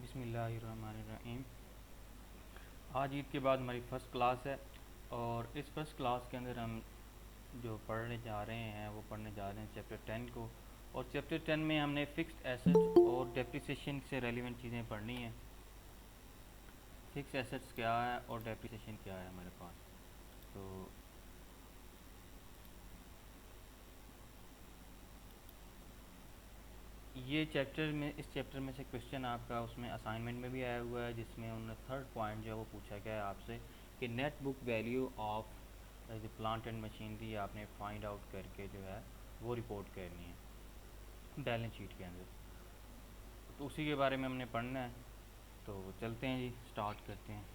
बिस्मिल्लाहिर्रहमानिर्रहीम। आज ईद के बाद हमारी फ़र्स्ट क्लास है और इस फ़र्स्ट क्लास के अंदर हम जो पढ़ने जा रहे हैं वो पढ़ने जा रहे हैं चैप्टर 10 को। और चैप्टर 10 में हमने फ़िक्स्ड एसेट्स और डेप्रिसिएशन से रेलिवेंट चीज़ें पढ़नी हैं। फ़िक्स्ड एसेट्स क्या है और डेप्रिसिएशन क्या है हमारे पास। तो ये चैप्टर में इस चैप्टर में से क्वेश्चन आपका उसमें असाइनमेंट में भी आया हुआ है, जिसमें उन्होंने थर्ड पॉइंट जो है वो पूछा गया है आपसे कि नेट बुक वैल्यू ऑफ जो प्लांट एंड मशीनरी आपने फाइंड आउट करके जो है वो रिपोर्ट करनी है बैलेंस शीट के अंदर। तो उसी के बारे में हमने पढ़ना है। तो चलते हैं जी, स्टार्ट करते हैं।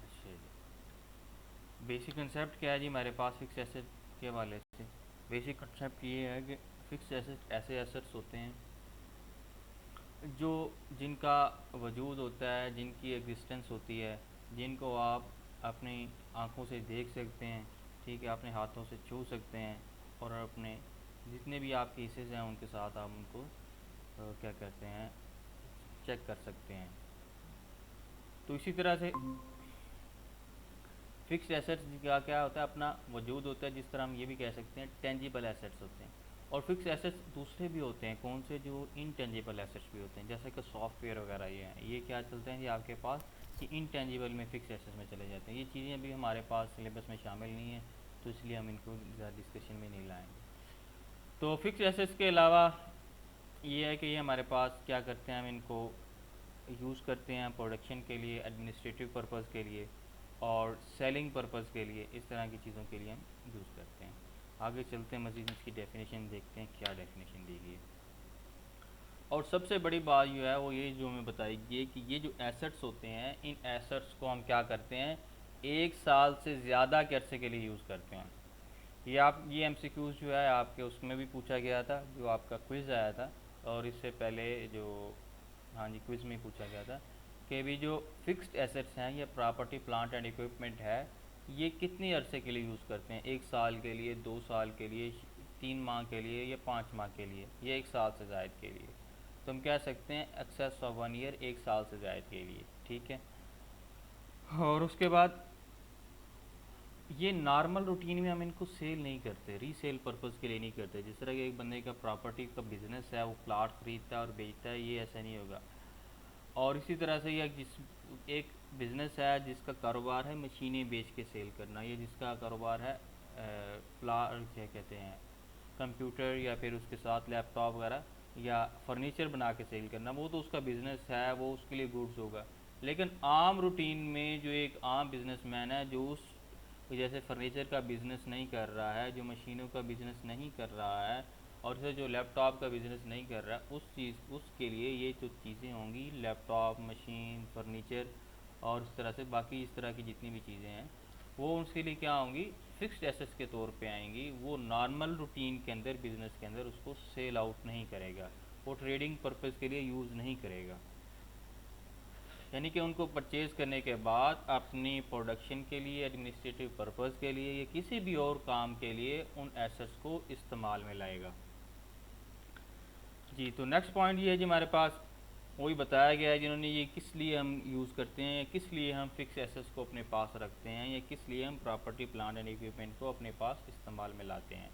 अच्छा जी, बेसिक कंसेप्ट क्या है जी हमारे पास फिक्स एसेट के हवाले से। बेसिक कंसेप्ट ये है कि फिक्स एसेट ऐसे एसेट्स होते हैं जो जिनका वजूद होता है, जिनकी एग्जिस्टेंस होती है, जिनको आप अपनी आँखों से देख सकते हैं, ठीक है, अपने हाथों से छू सकते हैं और अपने जितने भी आपके हिस्से हैं उनके साथ आप उनको क्या कहते हैं चेक कर सकते हैं। तो इसी तरह से फिक्स्ड एसेट्स का क्या होता है, अपना वजूद होता है, जिस तरह हम ये भी कह सकते हैं टेंजिबल एसेट्स होते हैं। और फिक्स एसेट्स दूसरे भी होते हैं, कौन से, जो इनटेंजिबल एसेट्स भी होते हैं, जैसे कि सॉफ्टवेयर वगैरह ये क्या चलते हैं ये आपके पास कि इनटेंजिबल में फिक्स एसेट्स में चले जाते हैं। ये चीज़ें अभी हमारे पास सिलेबस में शामिल नहीं है, तो इसलिए हम इनको ज़्यादा डिस्कशन में नहीं लाएंगे। तो फिक्स एसेट्स के अलावा ये है कि ये हमारे पास क्या करते हैं, हम इनको यूज़ करते हैं प्रोडक्शन के लिए, एडमिनिस्ट्रेटिव पर्पज़ के लिए और सेलिंग पर्पज़ के लिए, इस तरह की चीज़ों के लिए हम यूज़ करते हैं। आगे चलते हैं, मज़ीद इसकी डेफिनेशन देखते हैं क्या डेफिनेशन दी गई है। और सबसे बड़ी बात जो है वो ये जो हमें बताई गई कि ये जो एसेट्स होते हैं, इन एसेट्स को हम क्या करते हैं, 1 साल से ज़्यादा के अरसे के लिए यूज़ करते हैं। ये एमसीक्यूज़ जो है आपके उसमें भी पूछा गया था, जो आपका क्विज़ आया था, और इससे पहले जो, हाँ जी, क्विज़ में पूछा गया था कि भी जो फिक्स्ड एसेट्स हैं या प्रॉपर्टी प्लांट एंड इक्विपमेंट है, ये कितने अरसे के लिए यूज़ करते हैं, 1 साल के लिए, 2 साल के लिए, 3 माह के लिए या 5 माह के लिए, या 1 साल से ज़ायद के लिए। तो हम कह सकते हैं एक्सेस ऑफ 1 ईयर, 1 साल से ज़ायद के लिए, ठीक है। और उसके बाद ये नॉर्मल रूटीन में हम इनको सेल नहीं करते, रीसेल पर्पज़ के लिए नहीं करते। जिस तरह के एक बंदे का प्रॉपर्टी का बिज़नेस है, वो प्लाट ख़रीदता है और बेचता है, ये ऐसा नहीं होगा। और इसी तरह से ये एक बिज़नेस है जिसका कारोबार है मशीनें बेच के सेल करना, ये जिसका कारोबार है क्या कहते हैं कंप्यूटर या फिर उसके साथ लैपटॉप वगैरह या फर्नीचर बना के सेल करना, वो तो उसका बिज़नेस है, वो उसके लिए गुड्स होगा। लेकिन आम रूटीन में जो एक आम बिजनेसमैन है, जो उस जैसे फर्नीचर का बिज़नेस नहीं कर रहा है, जो मशीनों का बिज़नेस नहीं कर रहा है, और से जो लैपटॉप का बिज़नेस नहीं कर रहा है, उसके लिए ये जो चीज़ें होंगी, लैपटॉप, मशीन, फर्नीचर और इस तरह से बाकी इस तरह की जितनी भी चीज़ें हैं, वो उसके लिए क्या होंगी, फिक्स्ड एसेट्स के तौर पे आएंगी। वो नॉर्मल रूटीन के अंदर, बिज़नेस के अंदर उसको सेल आउट नहीं करेगा, वो ट्रेडिंग पर्पज़ के लिए यूज़ नहीं करेगा। यानी कि उनको परचेज़ करने के बाद अपनी प्रोडक्शन के लिए, एडमिनिस्ट्रेटिव पर्पज़ के लिए या किसी भी और काम के लिए उन एसेट्स को इस्तेमाल में लाएगा जी। तो नेक्स्ट पॉइंट ये है जी, हमारे पास वही बताया गया है जिन्होंने, ये किस लिए हम यूज़ करते हैं, या किस लिए हम फिक्स एसेट्स को अपने पास रखते हैं, या किस लिए हम प्रॉपर्टी प्लांट एंड इक्विपमेंट को अपने पास इस्तेमाल में लाते हैं।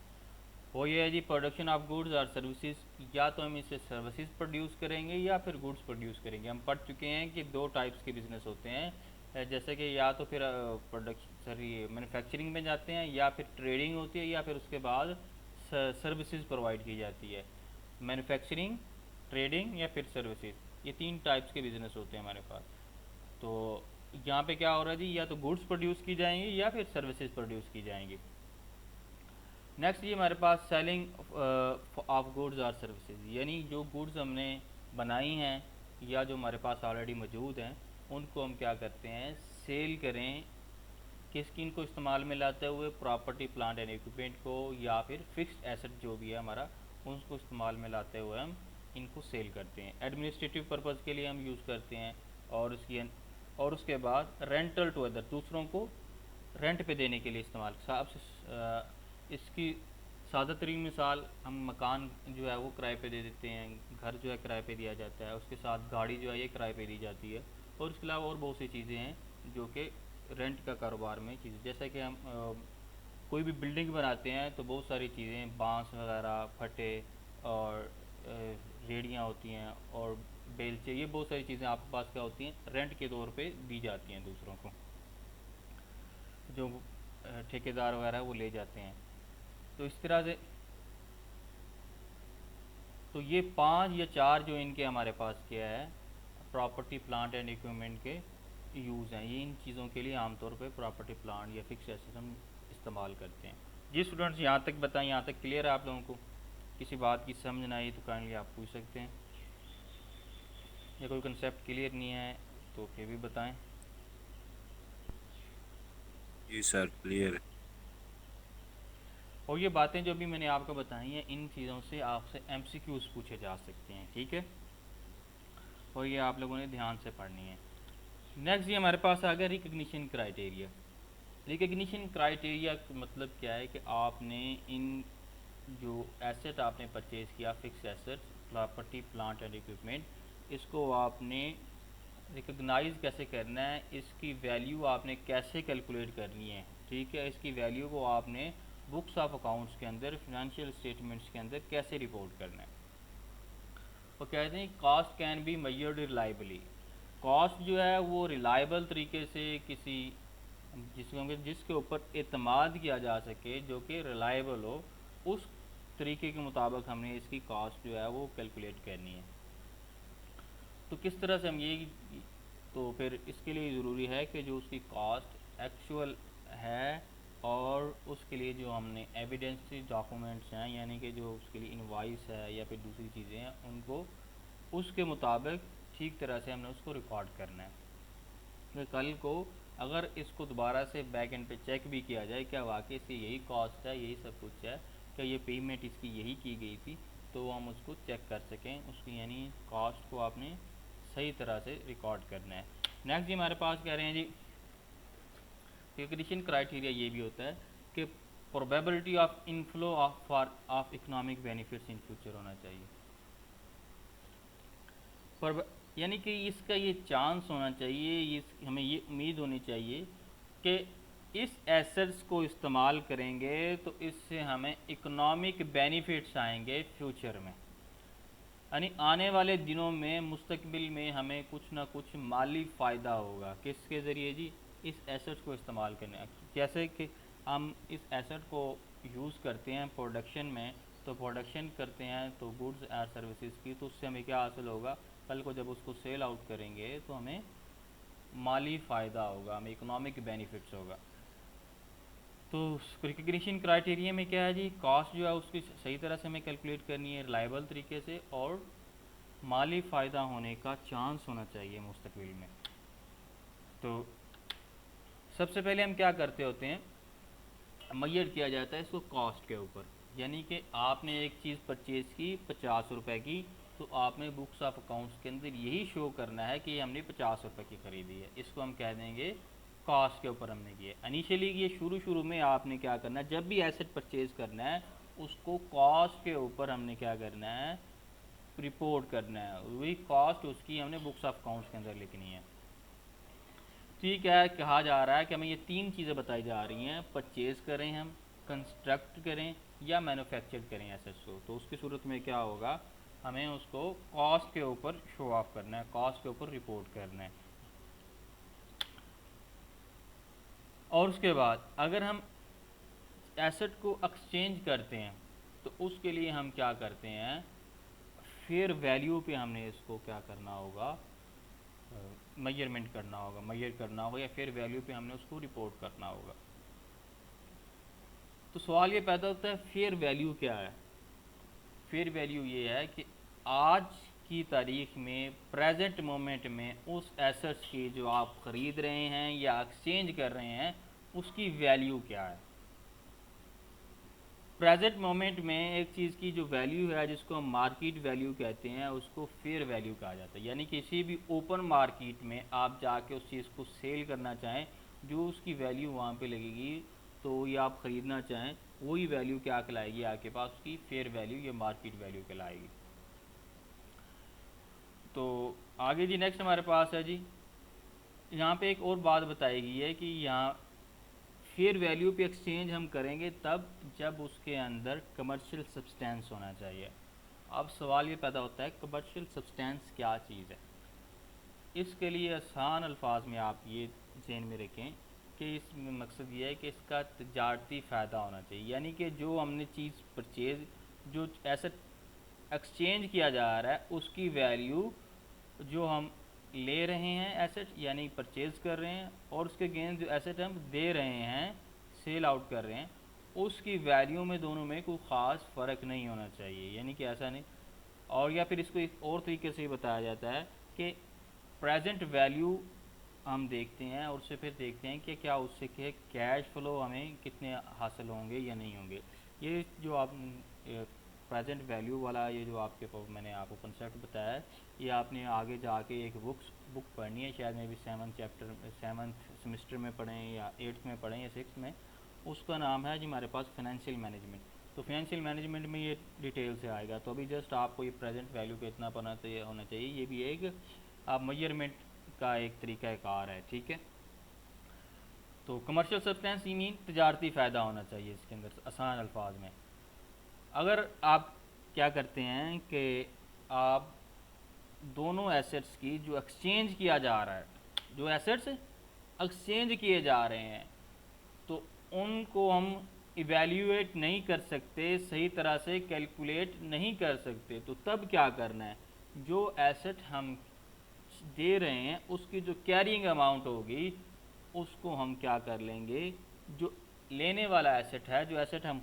वो ये है जी, प्रोडक्शन ऑफ गुड्स और सर्विसेज, या तो हम इससे सर्विसेज प्रोड्यूस करेंगे या फिर गुड्स प्रोड्यूस करेंगे। हम पढ़ चुके हैं कि 2 टाइप्स के बिज़नेस होते हैं, जैसे कि या तो फिर मैन्युफैक्चरिंग में जाते हैं, या फिर ट्रेडिंग होती है, या फिर उसके बाद सर्विसेज प्रोवाइड की जाती है। मैन्युफैक्चरिंग, ट्रेडिंग या फिर सर्विसेज, ये 3 टाइप्स के बिज़नेस होते हैं हमारे पास। तो यहाँ पे क्या हो रहा है जी, या तो गुड्स प्रोड्यूस की जाएंगी या फिर सर्विसेज प्रोड्यूस की जाएंगी। नेक्स्ट ये हमारे पास सेलिंग ऑफ गुड्स और सर्विसेज, यानी जो गुड्स हमने बनाई हैं या जो हमारे पास ऑलरेडी मौजूद हैं, उनको हम क्या करते हैं, सेल करें। किन को इस्तेमाल में लाते हुए, प्रॉपर्टी प्लांट एंड इक्विपमेंट को, या फिर फिक्स्ड एसेट जो भी है हमारा, उसको इस्तेमाल में लाते हुए हम इनको सेल करते हैं। एडमिनिस्ट्रेटिव पर्पज़ के लिए हम यूज़ करते हैं, और उसके बाद रेंटल टू अदर, दूसरों को रेंट पे देने के लिए इस्तेमाल। इसकी सादा तरीन मिसाल, हम मकान जो है वो किराए पे दे देते हैं, घर जो है किराए पे दिया जाता है, उसके साथ गाड़ी जो है ये किराए पे दी जाती है, और उसके अलावा और बहुत सी चीज़ें हैं जो कि रेंट का कारोबार में चीज़ें, जैसे कि हम कोई भी बिल्डिंग बनाते हैं तो बहुत सारी चीज़ें, बांस वगैरह, फटे और रेडियाँ होती हैं और बेलचे, ये बहुत सारी चीज़ें आपके पास क्या होती हैं, रेंट के तौर पे दी जाती हैं दूसरों को, जो ठेकेदार वगैरह वो ले जाते हैं। तो इस तरह से तो ये 5 या 4 जो इनके हमारे पास क्या है, प्रॉपर्टी प्लांट एंड इक्विपमेंट के यूज़ हैं, ये इन चीज़ों के लिए आमतौर पे प्रॉपर्टी प्लांट या फिक्स एसेट हम इस्तेमाल करते हैं। जी स्टूडेंट्स, यहाँ तक बताएं, यहाँ तक क्लियर है आप लोगों को? किसी बात की समझ ना आई तो काइंडली आप पूछ सकते हैं, या कोई कंसेप्ट क्लियर नहीं है तो फिर भी बताएं। जी सर, क्लियर। और ये बातें जो भी मैंने आपको बताई हैं, इन चीज़ों से आपसे एमसीक्यूज़ पूछे जा सकते हैं, ठीक है, और ये आप लोगों ने ध्यान से पढ़नी है। नेक्स्ट ये हमारे पास आ गया रिकग्निशन क्राइटेरिया। रिकग्निशन क्राइटेरिया का मतलब क्या है कि आपने इन जो एसेट आपने परचेज़ किया, fix asset, property plant and equipment, इसको आपने रिकग्नाइज़ कैसे करना है, इसकी वैल्यू आपने कैसे कैलकुलेट करनी है, ठीक है, इसकी वैल्यू को आपने बुक्स ऑफ अकाउंट्स के अंदर, फिनंशियल स्टेटमेंट्स के अंदर कैसे रिपोर्ट करना है। वो कहते हैं cost can be measured reliably. Cost जो है वो रिलायबल तरीके से किसी जिसके ऊपर एतमाद किया जा सके, जो कि रिलायबल हो, उस तरीके के मुताबिक हमने इसकी कॉस्ट जो है वो कैलकुलेट करनी है। तो किस तरह से हम ये, तो फिर इसके लिए ज़रूरी है कि जो उसकी कॉस्ट एक्चुअल है, और उसके लिए जो हमने एविडेंस डॉक्यूमेंट्स हैं, यानी कि जो उसके लिए इनवाइस है या फिर दूसरी चीज़ें हैं, उनको उसके मुताबिक ठीक तरह से हमने उसको रिकॉर्ड करना है कि कल को अगर इसको दोबारा से बैक एंड पे चेक भी किया जाए क्या वाकई इसकी यही कॉस्ट है, यही सब कुछ है, क्या ये पेमेंट इसकी यही की गई थी, तो हम उसको चेक कर सकें उसकी, यानी कॉस्ट को आपने सही तरह से रिकॉर्ड करना है। नेक्स्ट जी हमारे पास कह रहे हैं जी, रिकग्निशन क्राइटेरिया ये भी होता है कि probability of inflow of economic benefits in future होना चाहिए, पर यानी कि इसका ये चांस होना चाहिए, ये हमें ये उम्मीद होनी चाहिए कि इस एसेट्स को इस्तेमाल करेंगे तो इससे हमें इकोनॉमिक बेनिफिट्स आएंगे फ्यूचर में, यानी आने वाले दिनों में, मुस्तकबिल में हमें कुछ ना कुछ माली फ़ायदा होगा, किसके ज़रिए जी, इस एसेट्स को इस्तेमाल करने, जैसे कि हम इस एसेट को यूज़ करते हैं प्रोडक्शन में, तो प्रोडक्शन करते हैं तो गुड्स एंड सर्विसेज की, तो उससे हमें क्या हासिल होगा, कल को जब उसको सेल आउट करेंगे तो हमें माली फ़ायदा होगा, हमें इकोनॉमिक बेनिफिट्स होगा। तो रिकग्निशन क्राइटेरिया में क्या है जी, कॉस्ट जो है उसकी सही तरह से हमें कैलकुलेट करनी है रिलायबल तरीके से, और माली फ़ायदा होने का चांस होना चाहिए मुस्तकबिल में। तो सबसे पहले हम क्या करते होते हैं, मेजर किया जाता है इसको कॉस्ट के ऊपर, यानी कि आपने एक चीज़ परचेज़ की 50 रुपए की, तो आपने बुक्स ऑफ अकाउंट्स के अंदर यही शो करना है कि हमने 50 रुपए की ख़रीदी है, इसको हम कह देंगे कॉस्ट के ऊपर हमने किया। इनिशियली ये शुरू में आपने क्या करना है, जब भी एसेट परचेज़ करना है उसको कॉस्ट के ऊपर हमने क्या करना है, रिपोर्ट करना है, वही कॉस्ट उसकी हमने बुक्स ऑफ अकाउंट्स के अंदर लिखनी है। ठीक है, कहा जा रहा है कि हमें ये 3 चीज़ें बताई जा रही हैं, परचेज़ करें हम, कंस्ट्रक्ट करें या मैन्युफैक्चर करें एसेट्स को, तो उसकी सूरत में क्या होगा, हमें उसको कॉस्ट के ऊपर शो ऑफ करना है, कॉस्ट के ऊपर रिपोर्ट करना है। और उसके बाद अगर हम एसेट को एक्सचेंज करते हैं तो उसके लिए हम क्या करते हैं, फेयर वैल्यू पे हमने इसको क्या करना होगा, मेजरमेंट करना होगा, मेजर करना होगा, या फेयर वैल्यू पे हमने उसको रिपोर्ट करना होगा। तो सवाल ये पैदा होता है फेयर वैल्यू क्या है। फेयर वैल्यू ये है कि आज की तारीख में, प्रेजेंट मोमेंट में, उस एसेट्स की जो आप ख़रीद रहे हैं या एक्सचेंज कर रहे हैं उसकी वैल्यू क्या है। प्रेजेंट मोमेंट में एक चीज़ की जो वैल्यू है, जिसको हम मार्केट वैल्यू कहते हैं, उसको फेयर वैल्यू कहा जाता है, यानी किसी भी ओपन मार्केट में आप जाके उस चीज़ को सेल करना चाहें, जो उसकी वैल्यू वहाँ पे लगेगी तो ये आप ख़रीदना चाहें, वही वैल्यू क्या कहलाएगी आपके पास, उसकी फेयर वैल्यू या मार्केट वैल्यू कहलाएगी। तो आगे जी नेक्स्ट हमारे पास है जी, यहाँ पे एक और बात बताई गई है कि यहाँ फेयर वैल्यू पे एक्सचेंज हम करेंगे तब जब उसके अंदर कमर्शियल सब्सटेंस होना चाहिए। अब सवाल ये पैदा होता है कमर्शियल सब्सटेंस क्या चीज़ है। इसके लिए आसान अल्फाज में आप ये ज़हन में रखें कि इसमें मकसद ये है कि इसका तजारती फ़ायदा होना चाहिए, यानी कि जो हमने चीज़ परचेज, जो एसेट एक्सचेंज किया जा रहा है उसकी वैल्यू जो हम ले रहे हैं एसेट यानी परचेज कर रहे हैं, और उसके अगेंस्ट जो एसेट हम दे रहे हैं, सेल आउट कर रहे हैं, उसकी वैल्यू में दोनों में कोई ख़ास फ़र्क नहीं होना चाहिए, यानी कि ऐसा नहीं। और या फिर इसको एक और तरीके से बताया जाता है कि प्रेजेंट वैल्यू हम देखते हैं और उससे फिर देखते हैं कि क्या उससे के कैश फ्लो हमें कितने हासिल होंगे या नहीं होंगे। ये जो आप प्रेजेंट वैल्यू वाला ये जो आपके मैंने आपको कंसेप्ट बताया है, ये आपने आगे जाके एक बुक पढ़नी है, शायद में भी 7th सेमेस्टर में पढ़ें या 8th में पढ़ें या 6th में। उसका नाम है जी हमारे पास फाइनेंशियल मैनेजमेंट। तो फाइनेंशियल मैनेजमेंट में ये डिटेल से आएगा। तो अभी जस्ट आपको ये प्रेजेंट वैल्यू का इतना पता होना चाहिए, ये भी एक आप मेजरमेंट का एक तरीका कार है, ठीक है। तो कमर्शियल सब्सटेंस ही मीन तजारती फ़ायदा होना चाहिए इसके अंदर आसान अल्फाज में। अगर आप क्या करते हैं कि आप दोनों एसेट्स की जो एक्सचेंज किया जा रहा है, जो एसेट्स एक्सचेंज किए जा रहे हैं, तो उनको हम इवेल्यूएट नहीं कर सकते, सही तरह से कैलकुलेट नहीं कर सकते, तो तब क्या करना है, जो एसेट हम दे रहे हैं उसकी जो कैरिंग अमाउंट होगी उसको हम क्या कर लेंगे, जो लेने वाला एसेट है, जो एसेट हम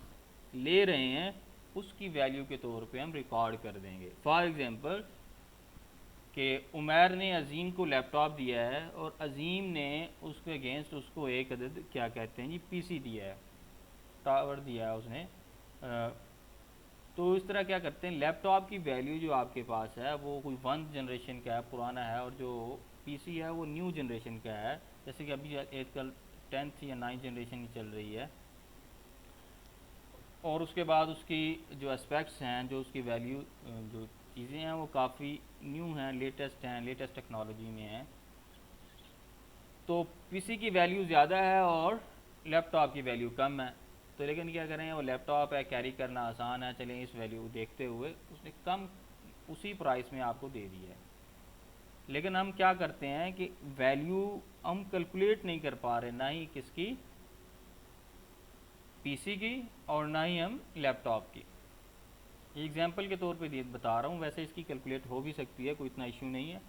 ले रहे हैं उसकी वैल्यू के तौर पे हम रिकॉर्ड कर देंगे। फॉर एग्ज़ाम्पल कि उमैर ने अजीम को लैपटॉप दिया है और अजीम ने उसके अगेंस्ट उसको एक अदद क्या कहते हैं जी पीसी दिया है, टावर दिया है उसने। तो इस तरह क्या करते हैं, लैपटॉप की वैल्यू जो आपके पास है वो कोई 1 जनरेशन का है, पुराना है, और जो पीसी है वो न्यू जनरेशन का है, जैसे कि अभी आजकल 10th या 9th जनरेशन की चल रही है। और उसके बाद उसकी जो एस्पेक्ट्स हैं, जो उसकी वैल्यू जो चीज़ें हैं वो काफ़ी न्यू हैं, लेटेस्ट हैं, लेटेस्ट टेक्नोलॉजी में हैं। तो पीसी की वैल्यू ज़्यादा है और लैपटॉप की वैल्यू कम है। तो लेकिन क्या करें, वो लैपटॉप है, कैरी करना आसान है, चलें इस वैल्यू देखते हुए उसने कम उसी प्राइस में आपको दे दिया है। लेकिन हम क्या करते हैं कि वैल्यू हम कैलकुलेट नहीं कर पा रहे, ना ही किसकी, पीसी की और ना ही हम लैपटॉप की। एग्जाम्पल के तौर पे बता रहा हूँ, वैसे इसकी कैलकुलेट हो भी सकती है, कोई इतना इशू नहीं है,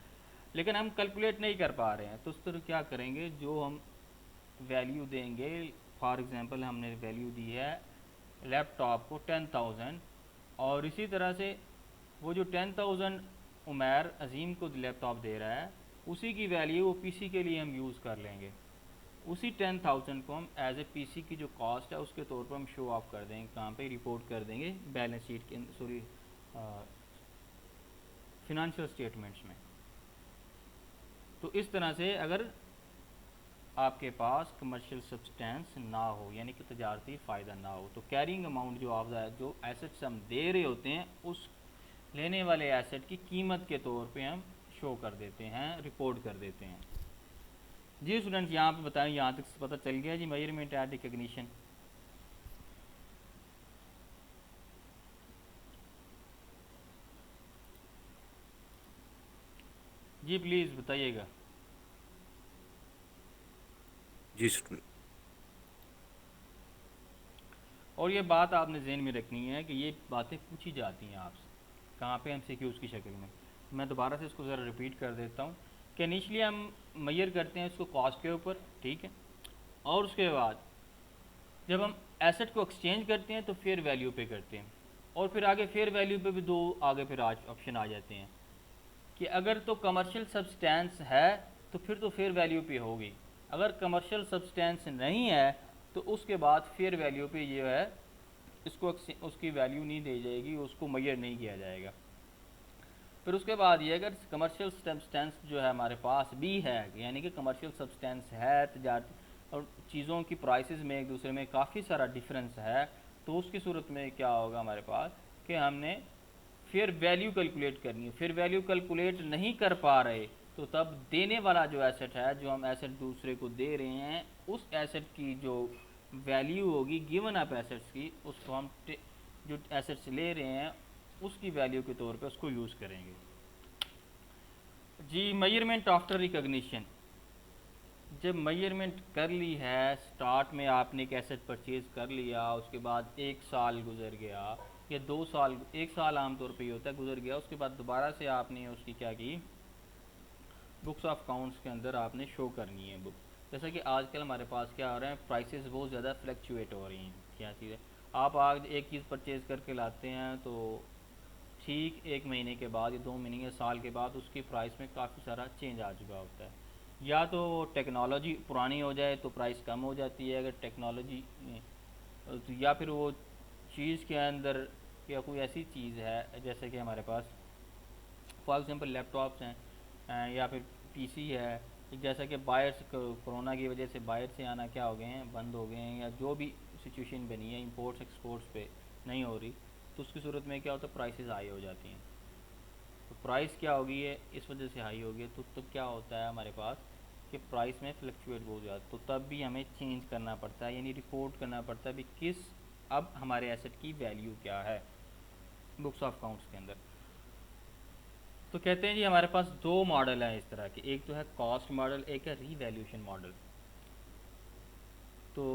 लेकिन हम कैलकुलेट नहीं कर पा रहे हैं। तो उस तरह क्या करेंगे, जो हम वैल्यू देंगे, फॉर एग्ज़ाम्पल हमने वैल्यू दी है लैपटॉप को 10,000, और इसी तरह से वो जो 10,000 उमैर अजीम को लैपटॉप दे रहा है उसी की वैल्यू वो पीसी के लिए हम यूज़ कर लेंगे। उसी 10,000 को हम एज ए पीसी की जो कॉस्ट है उसके तौर पर हम शो ऑफ कर देंगे, कहाँ पे रिपोर्ट कर देंगे, बैलेंस शीट के, सॉरी फिनंशियल स्टेटमेंट्स में। तो इस तरह से अगर आपके पास कमर्शियल सब्सटेंस ना हो, यानी कि तजारती फ़ायदा ना हो, तो कैरिंग अमाउंट जो एसेट्स हम दे रहे होते हैं उस लेने वाले एसेट की कीमत के तौर पे हम शो कर देते हैं, रिपोर्ट कर देते हैं। जी स्टूडेंट्स, यहाँ पे बताएं, यहाँ तक पता चल गया जी मेजरमेंट एंड रिकग्निशन। जी प्लीज़ बताइएगा। जी स्टूडेंट। और ये बात आपने जहन में रखनी है कि ये बातें पूछी जाती हैं आपसे कहाँ पे, MCQs की शक्ल में। मैं दोबारा से इसको ज़रा रिपीट कर देता हूँ कि इनिशियली हम मेजर करते हैं इसको कॉस्ट के ऊपर, ठीक है, और उसके बाद जब हम एसेट को एक्सचेंज करते हैं तो फेयर वैल्यू पे करते हैं, और फिर आगे फेयर वैल्यू पे भी दो आगे फिर आज ऑप्शन आ जाते हैं कि अगर तो कमर्शियल सब्सटेंस है तो फिर तो फेयर वैल्यू पे होगी, अगर कमर्शियल सब्सटेंस नहीं है तो उसके बाद फेयर वैल्यू पे ये है इसको उसकी वैल्यू नहीं दी जाएगी, उसको मेजर नहीं किया जाएगा। फिर उसके बाद ये अगर कमर्शियल सब्सटेंस जो है हमारे पास भी है, यानी कि कमर्शियल सब्सटेंस है, और चीज़ों की प्राइसेस में एक दूसरे में काफ़ी सारा डिफरेंस है, तो उसकी सूरत में क्या होगा हमारे पास कि हमने फेयर वैल्यू कैलकुलेट करनी है। फेयर वैल्यू कैलकुलेट नहीं कर पा रहे तो तब देने वाला जो एसेट है, जो हम एसेट दूसरे को दे रहे हैं, उस एसेट की जो वैल्यू होगी गिवन अप एसेट्स की, उसको हम जो एसेट्स ले रहे हैं उसकी वैल्यू के तौर पे उसको यूज़ करेंगे जी। मेजरमेंट आफ्टर रिकॉग्निशन, जब मेजरमेंट कर ली है, स्टार्ट में आपने एक एसेट परचेज कर लिया, उसके बाद 1 साल गुजर गया या 2 साल, 1 साल आमतौर पे ही होता है, गुजर गया, उसके बाद दोबारा से आपने उसकी क्या की, बुक्स ऑफ अकाउंट्स के अंदर आपने शो करनी है बुक। जैसा कि आजकल हमारे पास क्या हो रहा है, प्राइसेस बहुत ज़्यादा फ्लक्चुएट हो रही हैं। क्या चीज़ है, आप आज एक चीज़ परचेज़ करके लाते हैं तो ठीक 1 महीने के बाद या 2 महीने या साल के बाद उसकी प्राइस में काफ़ी सारा चेंज आ चुका होता है। या तो टेक्नोलॉजी पुरानी हो जाए तो प्राइस कम हो जाती है, अगर टेक्नोलॉजी तो, या फिर वो चीज़ के अंदर या कोई ऐसी चीज़ है जैसे कि हमारे पास फॉर एग्जांपल लैपटॉप्स हैं, या फिर पीसी है, जैसा कि बाहर कोरोना की वजह से बाहर से आना क्या हो गए हैं, बंद हो गए हैं, या जो भी सिचुएशन बनी है इंपोर्ट्स एक्सपोर्ट्स पे नहीं हो रही, तो उसकी सूरत में क्या होता है, प्राइसेस हाई हो जाती हैं। तो प्राइस क्या होगी है, इस वजह से हाई होगी, तो क्या होता है हमारे पास कि प्राइस में फ्लक्चुएट हो जाता है, तो तब भी हमें चेंज करना पड़ता है, यानी रिपोर्ट करना पड़ता है भी किस, अब हमारे एसेट की वैल्यू क्या है बुक्स ऑफ अकाउंट्स के अंदर। तो कहते हैं जी हमारे पास 2 मॉडल हैं इस तरह के, एक तो है कॉस्ट मॉडल, एक है रीवैल्यूएशन मॉडल। तो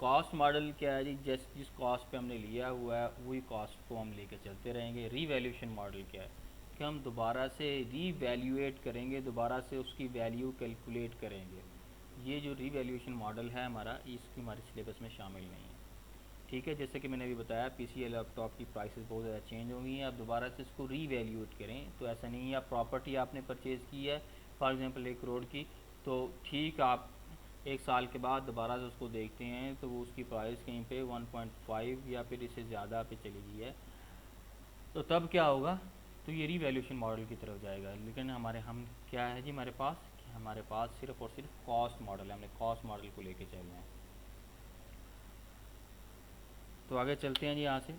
कॉस्ट मॉडल क्या है जी, जिस कॉस्ट पे हमने लिया हुआ है वही कॉस्ट को हम लेकर चलते रहेंगे। रीवैल्यूएशन मॉडल क्या है कि हम दोबारा से रीवैल्यूएट करेंगे, दोबारा से उसकी वैल्यू कैलकुलेट करेंगे। ये जो रीवैल्यूएशन मॉडल है हमारा, इसकी हमारे सिलेबस में शामिल नहीं है, ठीक है। जैसे कि मैंने अभी बताया, पीसी या लैपटॉप की प्राइसेस बहुत ज़्यादा चेंज हो गई हैं, आप दोबारा से इसको रीवैल्यूएट करें तो ऐसा नहीं है। आप प्रॉपर्टी आपने परचेज़ की है फॉर एग्जांपल 1 करोड़ की, तो ठीक आप 1 साल के बाद दोबारा से उसको देखते हैं तो वो उसकी प्राइस कहीं पे 1.5 या फिर इससे ज़्यादा पे चली गई है, तो तब क्या होगा, तो ये रीवैल्यूएशन मॉडल की तरफ जाएगा। लेकिन हम क्या है जी हमारे पास, कि हमारे पास सिर्फ और सिर्फ कॉस्ट मॉडल है, हमने कॉस्ट मॉडल को लेके चलना है। तो आगे चलते हैं जी यहाँ से।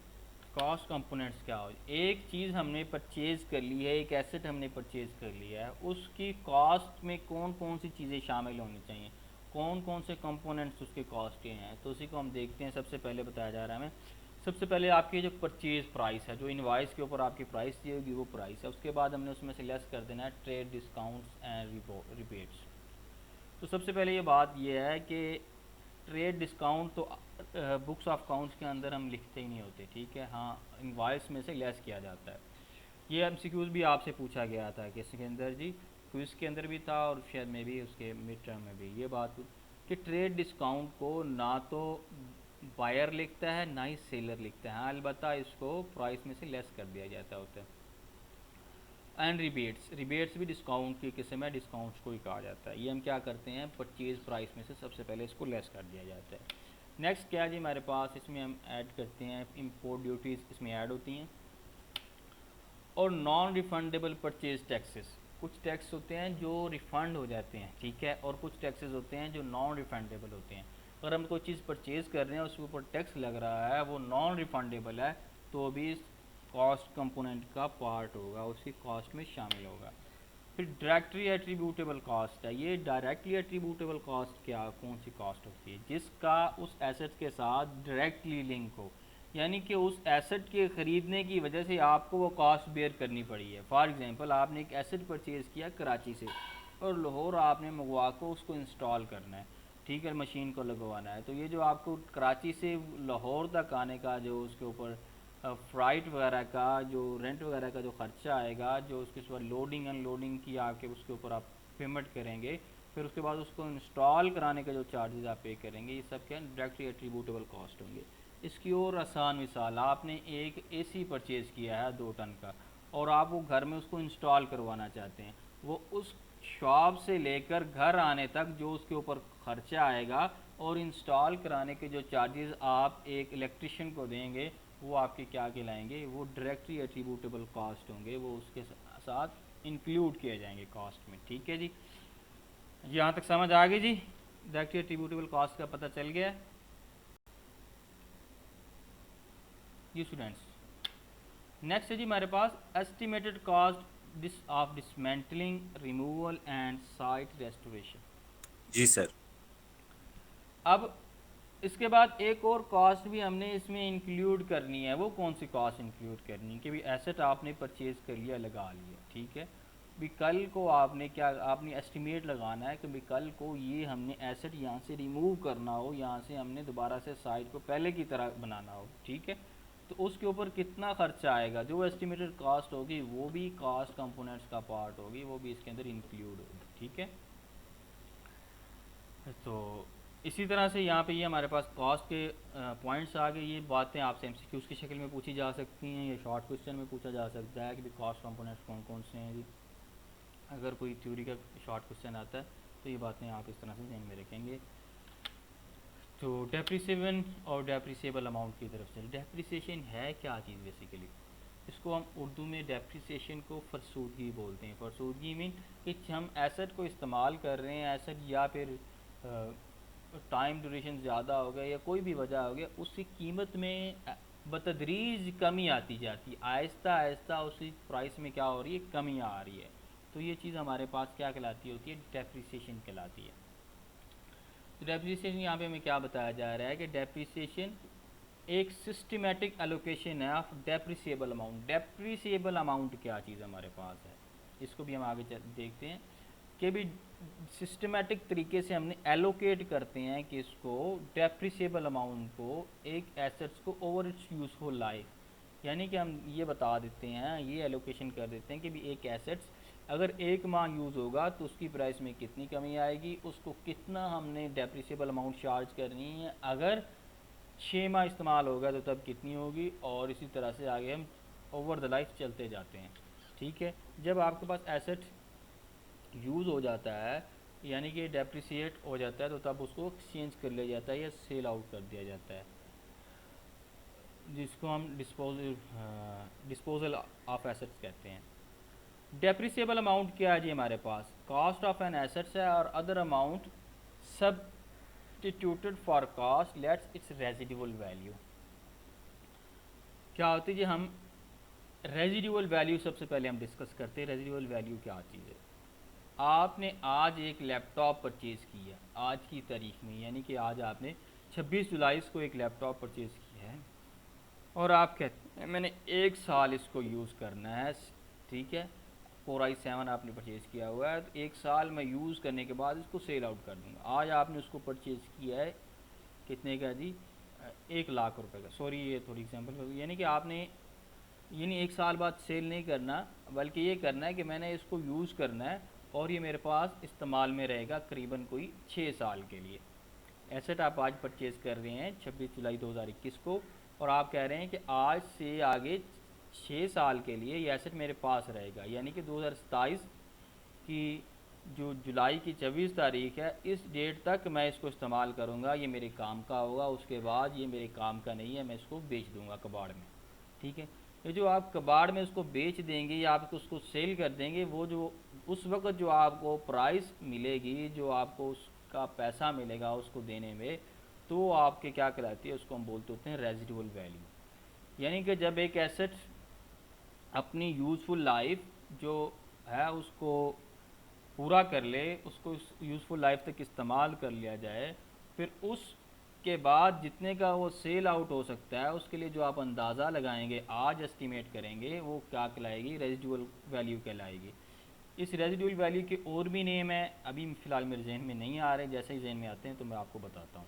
कॉस्ट कंपोनेंट्स क्या हो, एक चीज़ हमने परचेज़ कर ली है, एक एसेट हमने परचेज़ कर लिया है, उसकी कॉस्ट में कौन कौन सी चीज़ें शामिल होनी चाहिए, कौन कौन से कंपोनेंट्स उसके कॉस्ट के हैं, तो उसी को हम देखते हैं। सबसे पहले बताया जा रहा है हमें, सबसे पहले आपकी जो परचेज़ प्राइस है, जो इनवाइस के ऊपर आपकी प्राइस दी होगी वो प्राइस है, उसके बाद हमने उसमें से लेस कर देना है ट्रेड डिस्काउंट्स एंड रिबेट्स। तो सबसे पहले ये बात ये है कि ट्रेड डिस्काउंट तो बुक्स ऑफ अकाउंट्स के अंदर हम लिखते ही नहीं होते, ठीक है। हाँ, इनवॉइस में से लेस किया जाता है। ये एमसीक्यूज़ भी आपसे पूछा गया था कि इसके अंदर जी, क्विज़ के अंदर भी था और शायद में भी उसके मिड टर्म में भी ये बात हुई कि ट्रेड डिस्काउंट को ना तो बायर लिखता है ना ही सेलर लिखता है, हाँ अलबत्ता इसको प्राइस में से लेस कर दिया जाता होता है। एंड रिबेट्स, रिबेट्स भी डिस्काउंट की किस्म है, डिस्काउंट्स को ही कहा जाता है। ये हम क्या करते हैं, परचेज़ प्राइस में से सबसे पहले इसको लेस कर दिया जाता है। नेक्स्ट क्या है जी हमारे पास, इसमें हम ऐड करते हैं इंपोर्ट ड्यूटीज़, इसमें ऐड होती हैं, और नॉन रिफंडेबल परचेज टैक्सेस। कुछ टैक्स होते हैं जो रिफ़ंड हो जाते हैं, ठीक है, और कुछ टैक्सेस होते हैं जो नॉन रिफंडेबल होते हैं। अगर हम कोई चीज़ परचेज़ कर रहे हैं उसके ऊपर टैक्स लग रहा है, वो नॉन रिफंडेबल है, तो भी कॉस्ट कंपोनेंट का पार्ट होगा, उसकी कॉस्ट में शामिल होगा। फिर डायरेक्टली एट्रीब्यूटेबल कॉस्ट है। ये डायरेक्टली एट्रीब्यूटेबल कॉस्ट क्या, कौन सी कॉस्ट होती है, जिसका उस एसेट के साथ डायरेक्टली लिंक हो, यानी कि उस एसेट के ख़रीदने की वजह से आपको वो कॉस्ट बेयर करनी पड़ी है। फॉर एग्जांपल आपने एक एसेट परचेज़ किया कराची से और लाहौर आपने मंगवा को उसको इंस्टॉल करना है, ठीक है, मशीन को लगवाना है, तो ये जो आपको कराची से लाहौर तक आने का जो उसके ऊपर फ्लाइट वगैरह का जो रेंट वगैरह का जो ख़र्चा आएगा, जो उसके बाद लोडिंग अनलोडिंग की आके उसके ऊपर आप पेमेंट करेंगे, फिर उसके बाद उसको इंस्टॉल कराने के जो चार्जेस आप पे करेंगे, ये सब क्या डायरेक्टली एट्रीब्यूटेबल कॉस्ट होंगे। इसकी और आसान मिसाल, आपने एक एसी परचेज़ किया है 2 टन का और आप वो घर में उसको इंस्टॉल करवाना चाहते हैं, वो उस शॉप से लेकर घर आने तक जो उसके ऊपर ख़र्चा आएगा और इंस्टॉल कराने के जो चार्जेस आप एक इलेक्ट्रिशियन को देंगे, वो आपके क्या कहलाएंगे, वो डायरेक्टली एट्रीब्यूटेबल कॉस्ट होंगे, वो उसके साथ इंक्लूड किए जाएंगे कॉस्ट में, ठीक है जी। यहाँ तक समझ आ गई जी। डायरेक्टली एट्रीब्यूटेबल कॉस्ट का पता चल गया जी स्टूडेंट्स। नेक्स्ट है जी हमारे पास estimated cost of dismantling, removal and site restoration. जी सर। अब इसके बाद एक और कॉस्ट भी हमने इसमें इंक्लूड करनी है। वो कौन सी कॉस्ट इंक्लूड करनी है कि भाई एसेट आपने परचेज कर लिया, लगा लिया, ठीक है, भी कल को आपने क्या, आपने एस्टिमेट लगाना है कि भाई कल को ये हमने एसेट यहाँ से रिमूव करना हो, यहाँ से हमने दोबारा से साइट को पहले की तरह बनाना हो, ठीक है, तो उसके ऊपर कितना खर्चा आएगा, जो एस्टिमेटेड कॉस्ट होगी वो भी कॉस्ट कंपोनेंट्स का पार्ट होगी, वो भी इसके अंदर इंक्लूड होगी, ठीक है। तो इसी तरह से यहाँ पे ये हमारे पास कॉस्ट के पॉइंट्स आ गए। ये बातें आपसे एमसीक्यूज़ की शक्ल में पूछी जा सकती हैं या शॉर्ट क्वेश्चन में पूछा जा सकता है कि भी कॉस्ट कंपोनेंट्स कौन कौन से हैं जी। अगर कोई थ्योरी का शॉर्ट क्वेश्चन आता है तो ये बातें आप इस तरह से ध्यान में रखेंगे। तो डेप्रिसिएशन और डेप्रिसिएबल अमाउंट की तरफ से, डेप्रिसिएशन है क्या चीज़ बेसिकली, इसको हम उर्दू में डेप्रिसिएशन को फरसूदगी बोलते हैं। फरसूदगी मीन कि हम एसेट को इस्तेमाल कर रहे हैं, एसेट या फिर टाइम ड्यूरेशन ज़्यादा हो गया या कोई भी वजह हो गया, उसकी कीमत में बतदरीज कमी आती जाती, आहिस्ता आहिस्ता उसकी प्राइस में क्या हो रही है, कमी आ रही है। तो ये चीज़ हमारे पास क्या कहलाती होती है, डेप्रिसिएशन कहलाती है। तो डेप्रिसिएशन यहाँ पे हमें क्या बताया जा रहा है कि डेप्रिसिएशन एक सिस्टमेटिक एलोकेशन है of depreciable amount. Depreciable amount क्या चीज़ हमारे पास है, इसको भी हम आगे देखते हैं कि भी सिस्टमेटिक तरीके से हमने एलोकेट करते हैं कि इसको डेप्रिसिएबल अमाउंट को एक एसेट्स को ओवर इट्स यूजफुल लाइफ, यानी कि हम ये बता देते हैं, ये एलोकेशन कर देते हैं कि भी एक एसेट्स अगर एक माह यूज़ होगा तो उसकी प्राइस में कितनी कमी आएगी, उसको कितना हमने डेप्रिसिएबल अमाउंट चार्ज करनी है, अगर 6 माह इस्तेमाल होगा तो तब कितनी होगी, और इसी तरह से आगे हम ओवर द लाइफ चलते जाते हैं, ठीक है। जब आपके पास एसेट यूज़ हो जाता है यानी कि डेप्रिसिएट हो जाता है तो तब उसको एक्सचेंज कर लिया जाता है या सेल आउट कर दिया जाता है, जिसको हम डिस्पोजल ऑफ एसेट्स कहते हैं। डेप्रिसिएबल अमाउंट क्या है जी हमारे पास, कॉस्ट ऑफ एन एसेट्स है और other amount substituted for cost let's it's residual value. क्या होती है जी, हम रेजिडुअल वैल्यू सबसे पहले हम डिस्कस करते हैं। रेजिडुअल वैल्यू क्या चीज़ है, आपने आज एक लैपटॉप परचेज़ किया आज की तारीख में, यानी कि आज आपने 26 जुलाई को एक लैपटॉप परचेज़ किया है और आप कहते हैं मैंने 1 साल इसको यूज़ करना है, ठीक है, Core i7 आपने परचेज़ किया हुआ है, तो 1 साल मैं यूज़ करने के बाद इसको सेल आउट कर दूँगा। आज आपने उसको परचेज़ किया है कितने का जी, 1 लाख रुपए का, सॉरी ये थोड़ी एग्जाम्पल, यानी कि आपने यानी 1 साल बाद सेल नहीं करना, बल्कि ये करना है कि मैंने इसको यूज़ करना है और ये मेरे पास इस्तेमाल में रहेगा करीबन कोई 6 साल के लिए। एसेट आप आज परचेज़ कर रहे हैं 26 जुलाई 2021 को और आप कह रहे हैं कि आज से आगे 6 साल के लिए ये एसेट मेरे पास रहेगा, यानी कि 2027 की जो जुलाई की 24 तारीख है इस डेट तक मैं इसको इस्तेमाल करूँगा, ये मेरे काम का होगा, उसके बाद ये मेरे काम का नहीं है, मैं इसको बेच दूँगा कबाड़ में, ठीक है। ये जो आप कबाड़ में उसको बेच देंगे या आप उसको सेल कर देंगे, वो जो उस वक्त जो आपको प्राइस मिलेगी, जो आपको उसका पैसा मिलेगा उसको देने में, तो आपके क्या कहलाती है, उसको हम बोलते होते हैं रेजिडुअल वैल्यू। यानी कि जब एक एसेट अपनी यूज़फुल लाइफ जो है उसको पूरा कर ले, उसको यूज़फुल लाइफ तक इस्तेमाल कर लिया जाए, फिर उसके बाद जितने का वो सेल आउट हो सकता है उसके लिए जो आप अंदाज़ा लगाएंगे, आज एस्टिमेट करेंगे, वो क्या कहलाएगी, रेजिडुअल वैल्यू कहलाएगी। इस रेजिडुअल वैल्यू के और भी नेम है, अभी फ़िलहाल मेरे जहन में नहीं आ रहे, जैसे ही जहन में आते हैं तो मैं आपको बताता हूँ,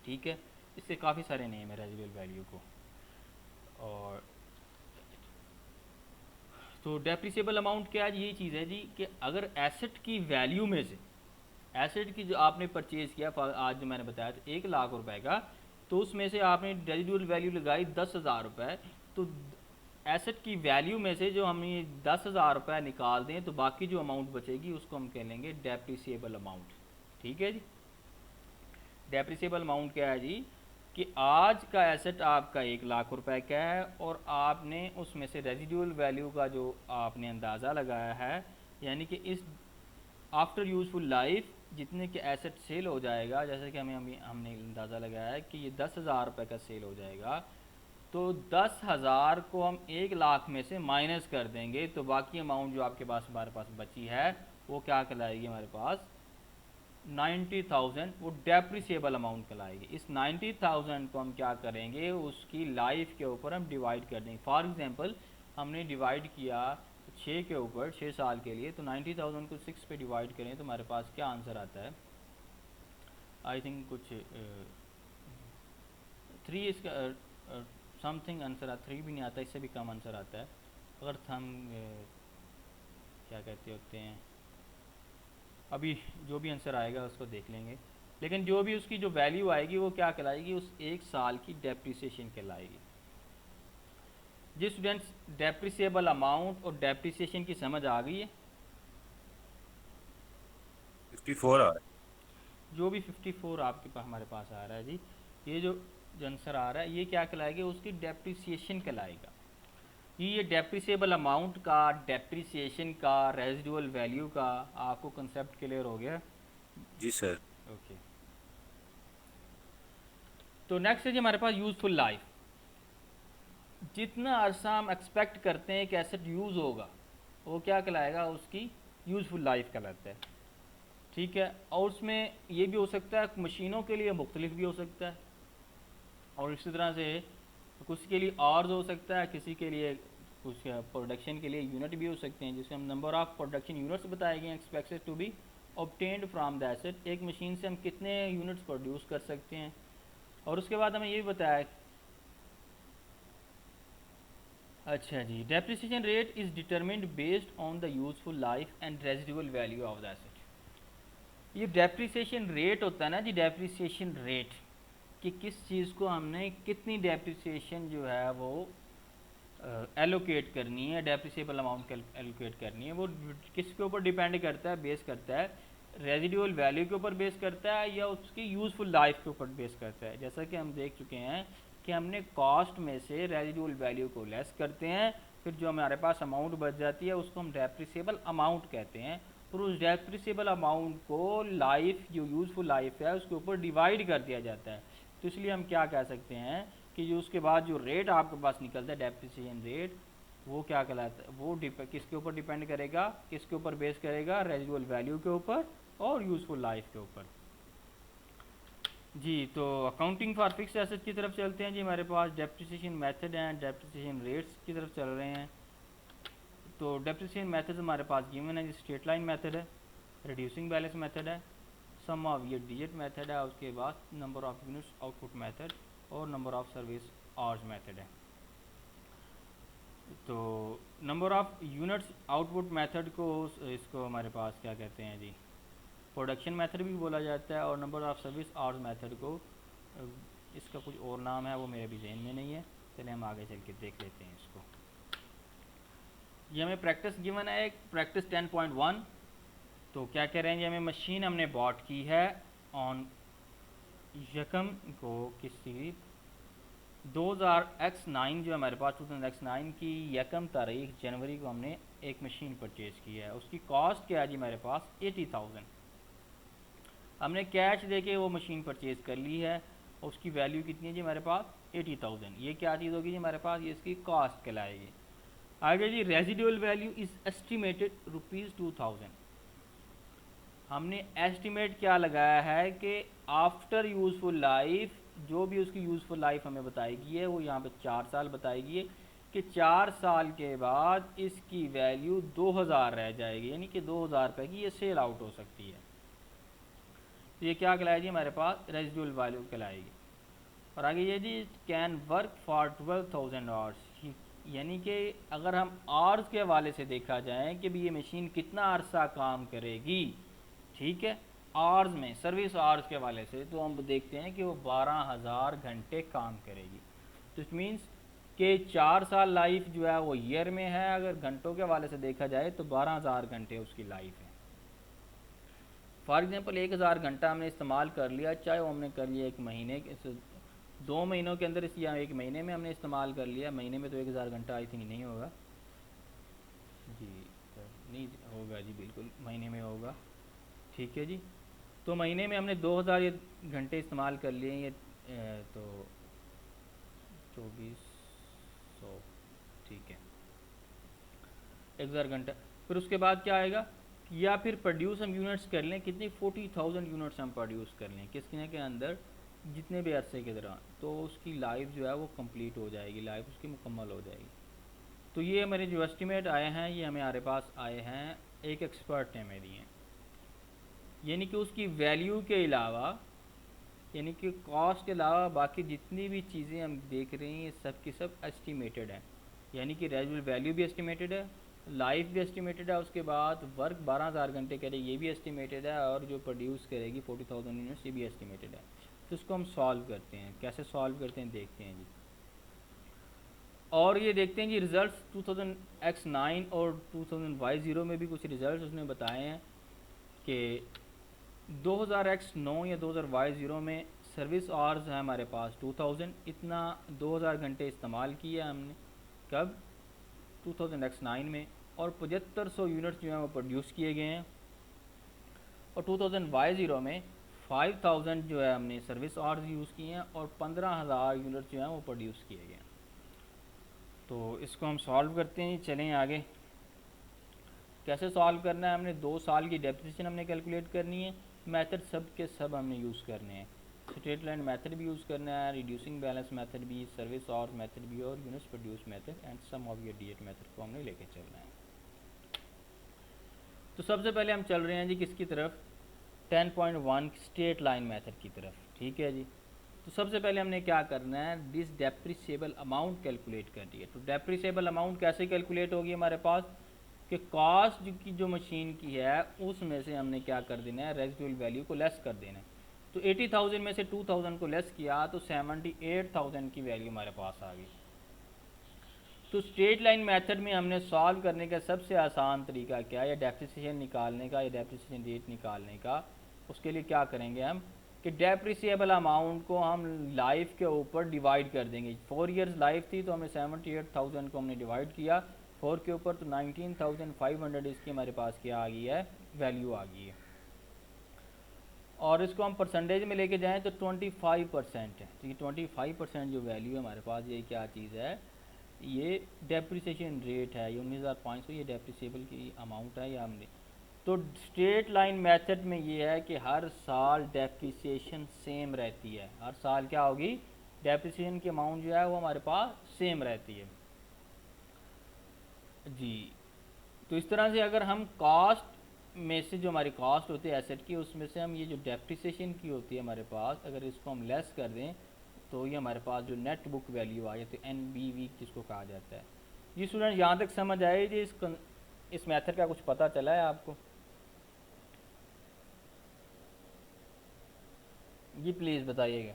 ठीक है। इससे काफ़ी सारे नेम है रेजिडुअल वैल्यू को। और तो डेप्रिसिएबल अमाउंट क्या है, यही चीज़ है जी कि अगर एसेट की वैल्यू में से, एसेट की जो आपने परचेज़ किया आज जो मैंने बताया था 1 लाख रुपए का, तो उसमें से आपने रेजिडुअल वैल्यू लगाई 10,000 रुपये, तो एसेट की वैल्यू में से जो हम ये 10,000 रुपये निकाल दें तो बाकी जो अमाउंट बचेगी उसको हम कह लेंगे डेप्रिसिएबल अमाउंट, ठीक है जी। डेप्रिसिएबल अमाउंट क्या है जी कि आज का एसेट आपका 1 लाख रुपए का है और आपने उसमें से रेजिडुअल वैल्यू का जो आपने अंदाज़ा लगाया है, यानी कि इस आफ्टर यूज़फुल लाइफ जितने के एसेट सेल हो जाएगा, जैसे कि हमने अंदाज़ा लगाया है कि ये 10,000 रुपये का सेल हो जाएगा, तो 10,000 को हम 1 लाख में से माइनस कर देंगे, तो बाकी अमाउंट जो आपके पास हमारे पास बची है वो क्या कहलाएगी हमारे पास 90,000, वो डेप्रिसिएबल अमाउंट कहलाएगी। इस 90,000 को हम क्या करेंगे, उसकी लाइफ के ऊपर हम डिवाइड कर देंगे। फॉर एग्जांपल हमने डिवाइड किया 6 के ऊपर, 6 साल के लिए, तो 90,000 को 6 पे डिवाइड करें तो हमारे पास क्या आंसर आता है, आई थिंक कुछ 3 इसका समथिंग आंसर आता, 3 भी नहीं आता, इससे भी कम आंसर आता है। अगर हम क्या कहते होते हैं, अभी जो भी आंसर आएगा उसको देख लेंगे, लेकिन जो भी उसकी जो वैल्यू आएगी वो क्या कहलाएगी, उस 1 साल की डेप्रिसिएशन कहलाएगी। जी स्टूडेंट्स, डेप्रिसिएबल अमाउंट और डेप्रिसिएशन की समझ आ गई है? 54 आ रहा जो भी 54 आपके पास हमारे पास आ रहा है जी, ये जो आंसर आ रहा है ये क्या कहलाएगा, उसकी डेप्रिसिएशन कहलाएगा। ये डेप्रिसिएबल अमाउंट का, डेप्रिसिएशन का, रेजिडुअल वैल्यू का आपको कंसेप्ट क्लियर हो गया? है। जी सर। ओके। तो नेक्स्ट है जी हमारे पास यूज़फुल लाइफ। जितना अरसा हम एक्सपेक्ट करते हैं कि एसेट यूज़ होगा वो क्या कहलाएगा, उसकी यूज़फुल लाइफ कहलाता है। ठीक है, और उसमें ये भी हो सकता है मशीनों के लिए मुख्तलिफ भी हो सकता है, और इसी तरह से कुछ के लिए आवर्स हो सकता है, किसी के लिए कुछ प्रोडक्शन के लिए यूनिट भी हो सकते हैं, जिससे हम नंबर ऑफ प्रोडक्शन यूनिट्स बताए गए हैं expected to be obtained from the asset. एक मशीन से हम कितने यूनिट्स प्रोड्यूस कर सकते हैं। और उसके बाद हमें ये भी बताया, अच्छा जी, depreciation rate is determined based on the useful life and residual value of the asset. ये डेप्रिसिएशन रेट होता है ना जी, डेप्रिसिएशन रेट कि किस चीज़ को हमने कितनी डेप्रिसिएशन जो है वो एलोकेट करनी है, डेप्रिसिएबल अमाउंट एलोकेट करनी है, वो किसके ऊपर डिपेंड करता है, बेस करता है रेजिडुअल वैल्यू के ऊपर बेस करता है या उसकी यूज़फुल लाइफ के ऊपर बेस करता है। जैसा कि हम देख चुके हैं कि हमने कॉस्ट में से रेजिडुअल वैल्यू को लेस करते हैं, फिर जो हमारे पास अमाउंट बच जाती है उसको हम डेप्रिसिएबल अमाउंट कहते हैं, और उस डेप्रिसिएबल अमाउंट को लाइफ, जो यूज़फुल लाइफ है उसके ऊपर डिवाइड कर दिया जाता है। तो इसलिए हम क्या कह सकते हैं कि जो उसके बाद जो रेट आपके पास निकलता है डेप्रिसिएशन रेट, वो क्या कहलाता है, वो किसके ऊपर डिपेंड करेगा, किसके ऊपर बेस करेगा, रेजिडुअल वैल्यू के ऊपर और यूज़फुल लाइफ के ऊपर। जी, तो अकाउंटिंग फॉर फिक्स एसेट की तरफ चलते हैं जी। हमारे पास डेप्रिसिएशन मेथड हैं, डेप्रिसिएशन रेट्स की तरफ चल रहे हैं। तो डेप्रिसिएशन मेथड हमारे पास गिवन है, स्ट्रेट लाइन मेथड है, रिड्यूसिंग बैलेंस मेथड है, सम ऑफ ये डिजिट मेथड है, उसके बाद number of units output method और number of service hours method है। तो number of units output method को, इसको हमारे पास क्या कहते हैं जी, प्रोडक्शन मेथड भी बोला जाता है, और number of service hours method को इसका कुछ और नाम है, वो मेरे भी जहन में नहीं है, चलिए हम आगे चल के देख लेते हैं इसको। ये हमें प्रैक्टिस गिवन है, एक प्रैक्टिस 10.1। तो क्या कह रहे हैं जी, हमें मशीन हमने बॉट की है ऑन यकम को किसी 2000X9, जो हमारे पास 2000X9 की यकम तारीख जनवरी को हमने एक मशीन परचेज़ की है। उसकी कॉस्ट क्या है जी हमारे पास 80,000। हमने कैश देके वो मशीन परचेज़ कर ली है, उसकी वैल्यू कितनी है जी हमारे पास 80,000। ये क्या चीज़ होगी जी हमारे पास, ये इसकी कॉस्ट कहलाएगी। आगे जी, रेजिडुअल वैल्यू इज़ एस्टिमेटेड ₹2000। हमने एस्टिमेट क्या लगाया है कि आफ्टर यूज़फुल लाइफ, जो भी उसकी यूज़फुल लाइफ हमें बताएगी है वो यहाँ पे 4 साल बताएगी है कि 4 साल के बाद इसकी वैल्यू 2000 रह जाएगी, यानी कि 2000 रुपये की ये सेल आउट हो सकती है। तो ये क्या कहलाएगी हमारे पास, रेजिडुअल वैल्यू कहलाएगी। और आगे ये जी, कैन वर्क फॉर 12,000 आवर्स, यानी कि अगर हम आवर्स के हवाले से देखा जाए कि भी ये मशीन कितना अरसा काम करेगी, ठीक है, आवर्स में, सर्विस आवर्स के हवाले से, तो हम देखते हैं कि वो 12,000 घंटे काम करेगी। तो इट मीन्स कि 4 साल लाइफ जो है वो ईयर में है, अगर घंटों के हवाले से देखा जाए तो 12,000 घंटे उसकी लाइफ है। फॉर एग्जांपल 1,000 घंटा हमने इस्तेमाल कर लिया, चाहे वो हमने कर लिया 1 महीने के 2 महीनों के अंदर, या 1 महीने में हमने इस्तेमाल कर लिया। महीने में तो 1,000 घंटा आई थिंक नहीं होगा जी, नहीं होगा जी, बिल्कुल महीने में होगा, ठीक है जी। तो महीने में हमने 2000 ये घंटे इस्तेमाल कर लिए ये तो 2400, ठीक है, 1000 घंटा। फिर उसके बाद क्या आएगा, या फिर प्रोड्यूस हम यूनिट्स कर लें कितनी, 40,000 यूनिट्स हम प्रोड्यूस कर लें किसके के अंदर, जितने भी अरसे के दौरान, तो उसकी लाइफ जो है वो कंप्लीट हो जाएगी, लाइफ उसकी मुकम्मल हो जाएगी। तो ये मेरे जो एस्टिमेट आए हैं ये हमारे पास आए हैं, एक एक्सपर्ट ने हमें दिए हैं, यानी कि उसकी वैल्यू के अलावा, यानी कि कॉस्ट के अलावा बाकी जितनी भी चीज़ें हम देख रहे हैं ये सब की सब एस्टिमेटेड है, यानी कि रेजुअल वैल्यू भी एस्टिमेटेड है, लाइफ भी एस्टिमेटेड है, उसके बाद वर्क 12,000 घंटे करेगी ये भी एस्टिमेटेड है, और जो प्रोड्यूस करेगी 40,000 यूनिट्स ये भी एस्टिमेटेड है। तो इसको हम सॉल्व करते हैं, कैसे सॉल्व करते हैं देखते हैं जी। और ये देखते हैं जी रिज़ल्ट 2000x9 और 2000y0 में भी कुछ रिज़ल्ट उसने बताए हैं कि 2000x9 या 2000y0 में सर्विस आवर्स है हमारे पास 2000, इतना 2000 घंटे इस्तेमाल किया हमने, कब, 2000x9 में, और 7500 यूनिट्स जो हैं वो प्रोड्यूस किए गए हैं, और 2000y0 में 5000 जो है हमने सर्विस आवर्स यूज़ किए हैं, और 15,000 यूनिट्स जो हैं वो प्रोड्यूस किए गए हैं। तो इसको हम सॉल्व करते हैं, चलें आगे। कैसे सॉल्व करना है, हमने 2 साल की डेप्रिसिएशन हमने कैलकुलेट करनी है, मेथड सब के सब हमने यूज़ करने हैं, स्ट्रेट लाइन मेथड भी यूज़ करना है, रिड्यूसिंग बैलेंस मेथड भी, सर्विस आवर्स मेथड भी, और units produce method and sum of years डीएट मेथड को हमने लेके चलना है। तो सबसे पहले हम चल रहे हैं जी किसकी तरफ, 10.1 स्ट्रेट लाइन मेथड की तरफ, ठीक है जी। तो सबसे पहले हमने क्या करना है, दिस डेप्रिसिएबल अमाउंट कैलकुलेट करनी है। तो डेप्रिसिएबल अमाउंट कैसे कैलकुलेट होगी हमारे पास, कि कॉस्ट की जो मशीन की है उसमें से हमने क्या कर देना है, रेजिडुअल वैल्यू को लेस कर देना है। तो 80,000 में से 2000 को लेस किया तो 78,000 की वैल्यू हमारे पास आ गई। तो स्ट्रेट लाइन मेथड में हमने सॉल्व करने का सबसे आसान तरीका क्या है, या डेप्रिसिएशन निकालने का, या डेप्रिसिएशन रेट निकालने का, उसके लिए क्या करेंगे हम, कि डेप्रिसिएबल अमाउंट को हम लाइफ के ऊपर डिवाइड कर देंगे। 4 इयर्स लाइफ थी तो हमने 78,000 को हमने डिवाइड किया 4 के ऊपर, तो 19,500 इसकी हमारे पास क्या आ गई है, वैल्यू आ गई है। और इसको हम परसेंटेज में लेके जाएं तो 25% है, तो ये 25% जो वैल्यू है हमारे पास, ये क्या चीज़ है, ये डेप्रिसिएशन रेट है, ये 19,500 ये डेप्रिसिएबल की अमाउंट है, या हमने, तो स्ट्रेट लाइन मेथड में ये है कि हर साल डेप्रिसिएशन सेम रहती है, हर साल क्या होगी, डेप्रिसिएशन की अमाउंट जो है वो हमारे पास सेम रहती है जी। तो इस तरह से अगर हम कॉस्ट में से जो हमारी कॉस्ट होती है एसेट की, उसमें से हम ये जो डेप्रिसिएशन की होती है हमारे पास, अगर इसको हम लेस कर दें तो ये हमारे पास जो नेट बुक वैल्यू आ जाती है, NBV जिसको कहा जाता है। ये स्टूडेंट यहाँ तक समझ आए जी, इस मेथड का कुछ पता चला है आपको, जी प्लीज़ बताइएगा।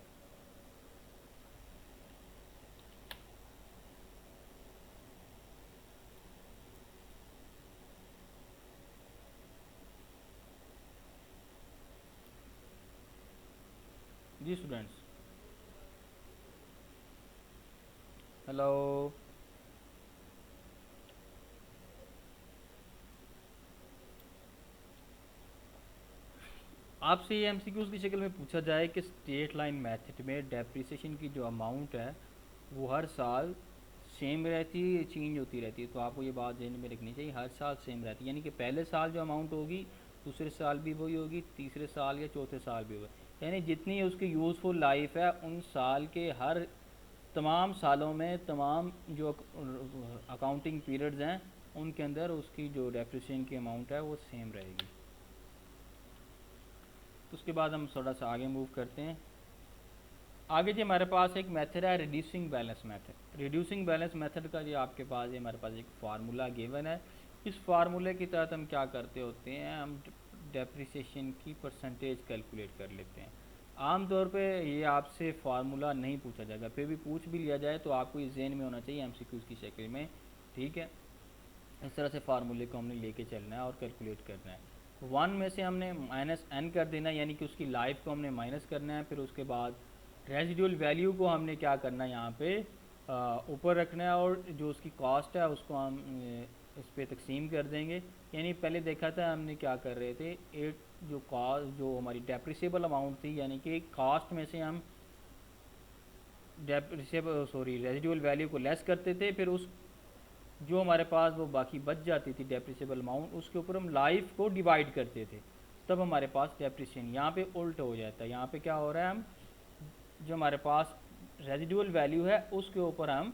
जी स्टूडेंट्स, हेलो, आपसे ये MCQs की शक्ल में पूछा जाए कि स्ट्रेट लाइन मेथड में डेप्रिसिएशन की जो अमाउंट है वो हर साल सेम रहती है, चेंज होती रहती है, तो आपको ये बात ध्यान में रखनी चाहिए, हर साल सेम रहती है, यानी कि पहले साल जो अमाउंट होगी दूसरे साल भी वही होगी, तीसरे साल या चौथे साल भी होगी, यानी जितनी उसकी यूज़फुल लाइफ है उन साल के हर तमाम सालों में, तमाम जो अकाउंटिंग पीरियड्स हैं उनके अंदर उसकी जो डेप्रिसिएशन की अमाउंट है वो सेम रहेगी। तो उसके बाद हम थोड़ा सा आगे मूव करते हैं। आगे जी हमारे पास एक मेथड है reducing balance method. Reducing balance method का जो आपके पास है, हमारे पास एक फार्मूला गिवन है। इस फार्मूले के तहत हम क्या करते होते हैं, हम डेप्रिसिएशन की परसेंटेज कैलकुलेट कर लेते हैं। आमतौर पे ये आपसे फार्मूला नहीं पूछा जाएगा, फिर भी पूछ भी लिया जाए तो आपको ये ज़हन में होना चाहिए MCQs की शक्ल में, ठीक है। इस तरह से फार्मूले को हमने लेके चलना है और कैलकुलेट करना है। 1 में से हमने -n कर देना है, यानी कि उसकी लाइफ को हमने माइनस करना है, फिर उसके बाद रेजिडुअल वैल्यू को हमने क्या करना है यहाँ पे ऊपर रखना है, और जो उसकी कॉस्ट है उसको हम इस पे तकसीम कर देंगे। यानी पहले देखा था हमने क्या कर रहे थे, जो हमारी डेप्रिसिएबल अमाउंट थी, यानी कि कास्ट में से हम रेजिडुअल वैल्यू को लेस करते थे, फिर उस जो हमारे पास वो बाकी बच जाती थी डेप्रिसिएबल अमाउंट, उसके ऊपर हम लाइफ को डिवाइड करते थे, तब हमारे पास डेप्रिसिएशन। यहाँ पे उल्ट हो जाता है, यहाँ पे क्या हो रहा है, हम जो हमारे पास रेजिडुअल वैल्यू है उसके ऊपर हम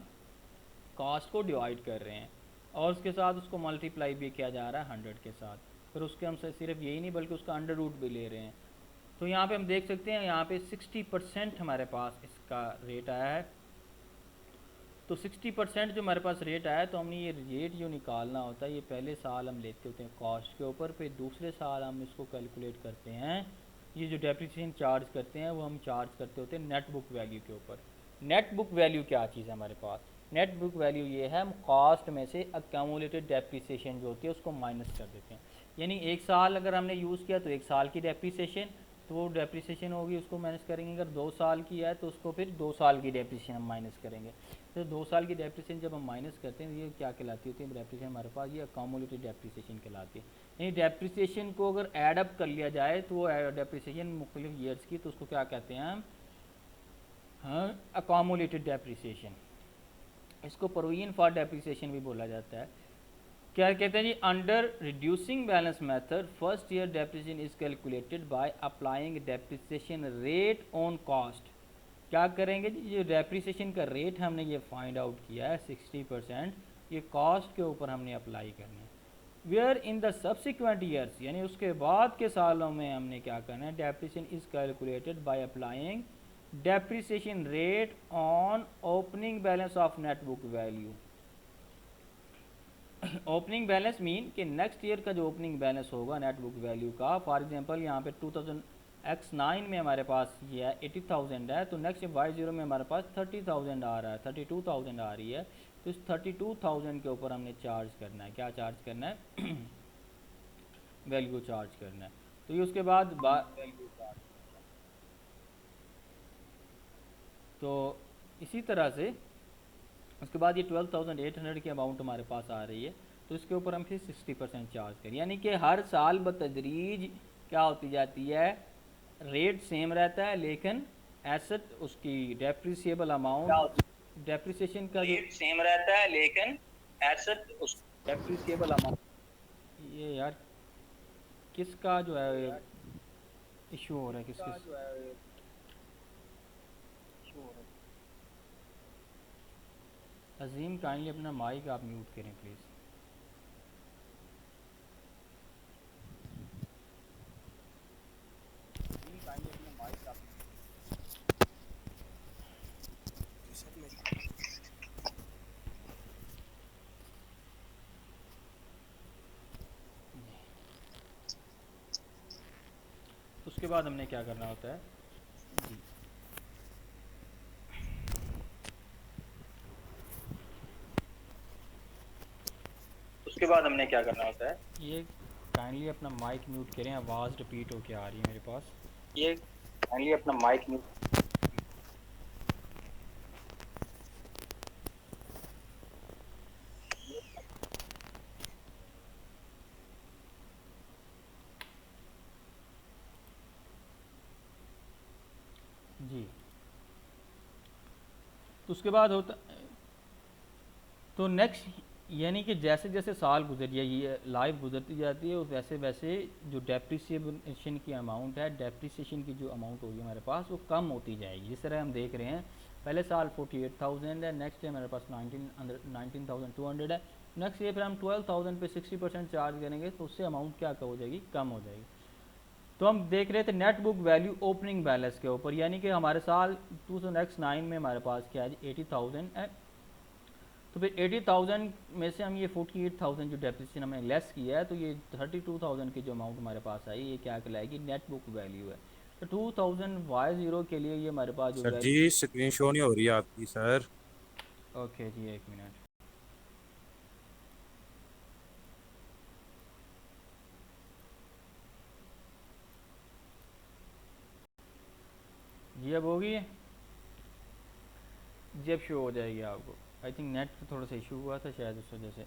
कास्ट को डिवाइड कर रहे हैं, और उसके साथ उसको मल्टीप्लाई भी किया जा रहा है 100 के साथ, फिर उसके हम सिर्फ यही नहीं बल्कि उसका अंडर रूट भी ले रहे हैं। तो यहाँ पे हम देख सकते हैं, यहाँ पे 60% हमारे पास इसका रेट आया है। तो 60% जो हमारे पास रेट आया, तो हमने ये रेट जो निकालना होता है, ये पहले साल हम लेते होते हैं कॉस्ट के ऊपर, फिर दूसरे साल हम इसको कैलकुलेट करते हैं, ये जो डेप्रिसिएशन चार्ज करते हैं वो हम चार्ज करते होते हैं नेट बुक वैल्यू के ऊपर। नेट बुक वैल्यू क्या चीज़ है हमारे पास? नेट बुक वैल्यू ये है, हम कॉस्ट में से अक्यूमुलेटेड डेप्रिसिएशन जो होती है उसको माइनस कर देते हैं। यानी एक साल अगर हमने यूज़ किया तो एक साल की डेप्रिसिएशन, तो वो डेप्रिसिएशन होगी उसको माइनस करेंगे। अगर 2 साल की है तो उसको फिर 2 साल की डेप्रिसिएशन हम माइनस करेंगे। तो 2 साल की डेप्रिसिएशन जब हम माइनस करते हैं, ये क्या कहलाती होती है डेप्रिसिएशन हमारे पास? ये अक्यूमुलेटेड डेप्रिसिएशन कहलाती है। यानी डेप्रिसिएशन को अगर ऐड अप कर लिया जाए तो वो डेप्रिसिएशन मुख्तलिफ ईयर्स की, तो उसको क्या कहते हैं हम? हाँ, अक्यूमुलेटेड डेप्रिसिएशन। इसको प्रोविजन फॉर डेप्रिसिएशन भी बोला जाता है। क्या कहते हैं जी? Under reducing balance method first year depreciation is calculated by applying depreciation rate on cost. क्या करेंगे जी? ये डेप्रिसिएशन का रेट हमने ये फाइंड आउट किया है 60%, ये कॉस्ट के ऊपर हमने अप्लाई करना है। Where in the subsequent years, यानी उसके बाद के सालों में हमने क्या करना है? Depreciation is calculated by applying depreciation rate on opening balance of net book value. Opening balance mean कि नेक्स्ट ईयर का जो ओपनिंग बैलेंस होगा नेट बुक वैल्यू का, फॉर एग्जांपल यहाँ पे 2000x9 में हमारे पास ये है 80,000 है, तो नेक्स्ट y0 में हमारे पास 30,000 आ रहा है, 32,000 आ रही है, तो इस 32,000 के ऊपर हमने चार्ज करना है। क्या चार्ज करना है? वैल्यू चार्ज करना है। तो ये उसके बाद वैल्यू चार्ज, तो इसी तरह से उसके बाद ये 12,800 की अमाउंट हमारे पास आ रही है, तो इसके ऊपर हम फिर 60% चार्ज करें। यानी कि हर साल बतदरीज क्या होती जाती है? रेट सेम रहता है, लेकिन एसेट उसकी डेप्रिसिएबल अमाउंट, डेप्रिसिएशन का जो रेट सेम रहता है, लेकिन एसेट उस डेप्रिसिएबल अमाउंट, ये यार किसका जो है इशू हो रहा है? किसका जो है इशू हो रहा है? अजीम काइंडली अपना माइक आप म्यूट करें प्लीज़। अजीम काइंडली अपना माइक आप, उसके बाद हमने क्या करना होता है जी? उसके बाद हमने क्या करना होता है? ये काइंडली अपना माइक म्यूट करें, आवाज़ रिपीट होके आ रही है मेरे पास। ये काइंडली अपना माइक म्यूट, जी। तो उसके बाद होता, तो नेक्स्ट यानी कि जैसे जैसे साल गुजर या ये लाइफ गुजरती जाती है, वैसे वैसे जो डेप्रिसिएशन की अमाउंट है, डेप्रिसिएशन की जो अमाउंट होगी हमारे पास, वो कम होती जाएगी। जिस तरह हम देख रहे हैं, पहले साल 48,000 है, नेक्स्ट ईयर हमारे पास 19,200 है, नेक्स्ट ईयर फिर हम 12,000 पे 60% चार्ज करेंगे, तो उससे अमाउंट क्या हो जाएगी? कम हो जाएगी। तो हम देख रहे थे net book value opening balance के ऊपर, यानी कि हमारे साल 2009 में हमारे पास क्या है? 80,000 है। तो फिर 80,000 में से हम ये 48,000 जो डेप्रिसिएशन हमने लेस किया है, तो ये 32,000 की जो अमाउंट हमारे पास आई, ये क्या कहलाएगी? नेट बुक वैल्यू है। तो 2000y0 के लिए ये हमारे पास जो सर जी स्क्रीन शो नहीं हो रही है आपकी सर। ओके जी, एक मिनट। जी अब होगी, जी अब शो हो जाएगी आपको। आई थिंक नेट पे थोड़ा सा इशू हुआ था शायद, उस वजह से।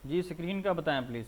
जी स्क्रीन का बताएं प्लीज़।